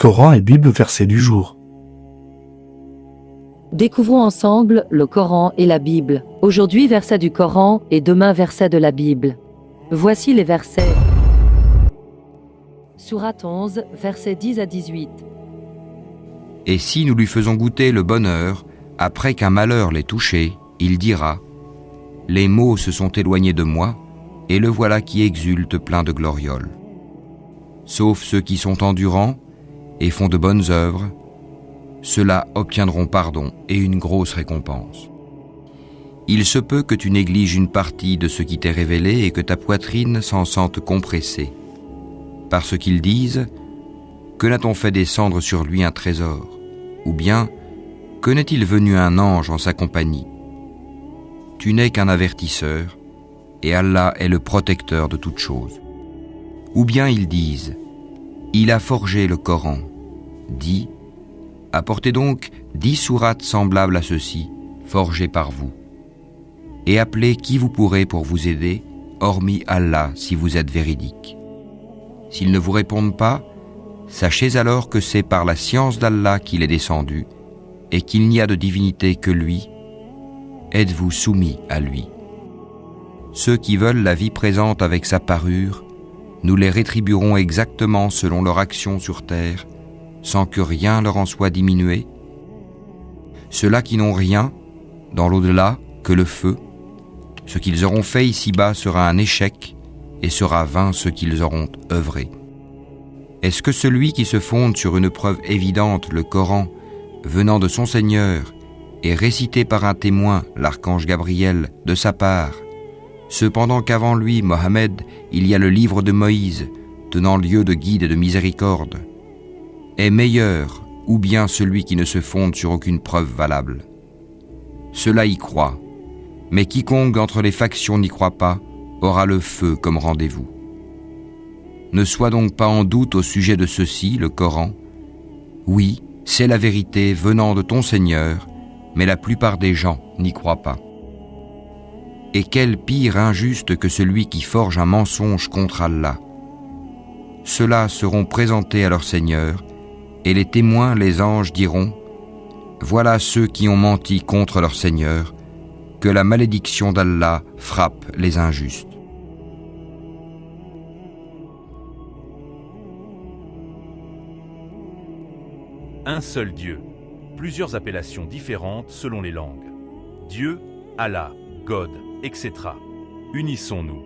Coran et Bible verset du jour. Découvrons ensemble le Coran et la Bible. Aujourd'hui, verset du Coran et demain, verset de la Bible. Voici les versets. Sourate 11, versets 10 à 18. Et si nous lui faisons goûter le bonheur, après qu'un malheur l'ait touché, il dira « Les maux se sont éloignés de moi, et le voilà qui exulte plein de glorioles. » Sauf ceux qui sont endurants et font de bonnes œuvres, ceux-là obtiendront pardon et une grosse récompense. Il se peut que tu négliges une partie de ce qui t'est révélé et que ta poitrine s'en sente compressée. Parce qu'ils disent « Que n'a-t-on fait descendre sur lui un trésor ?» Ou bien « Que n'est-il venu un ange en sa compagnie ?» Tu n'es qu'un avertisseur, et Allah est le protecteur de toutes choses. Ou bien ils disent « Il a forgé le Coran » dit « Apportez donc 10 sourates semblables à ceci, forgées par vous. Et appelez qui vous pourrez pour vous aider, hormis Allah si vous êtes véridique. S'ils ne vous répondent pas, sachez alors que c'est par la science d'Allah qu'il est descendu et qu'il n'y a de divinité que lui. Êtes-vous soumis à lui. Ceux qui veulent la vie présente avec sa parure, nous les rétribuerons exactement selon leur action sur terre, sans que rien leur en soit diminué. Ceux-là qui n'ont rien, dans l'au-delà, que le feu, ce qu'ils auront fait ici-bas sera un échec et sera vain ce qu'ils auront œuvré. Est-ce que celui qui se fonde sur une preuve évidente, le Coran, venant de son Seigneur, et récité par un témoin, l'archange Gabriel, de sa part, cependant qu'avant lui, Mohammed, il y a le livre de Moïse, tenant lieu de guide et de miséricorde, est meilleur ou bien celui qui ne se fonde sur aucune preuve valable? Cela y croit, mais quiconque entre les factions n'y croit pas aura le feu comme rendez-vous. Ne sois donc pas en doute au sujet de ceci, le Coran. Oui, c'est la vérité venant de ton Seigneur, mais la plupart des gens n'y croient pas. Et quel pire injuste que celui qui forge un mensonge contre Allah. Ceux-là seront présentés à leur Seigneur, et les témoins, les anges, diront « Voilà ceux qui ont menti contre leur Seigneur, que la malédiction d'Allah frappe les injustes. » Un seul Dieu. Plusieurs appellations différentes selon les langues. Dieu, Allah, God, etc. Unissons-nous.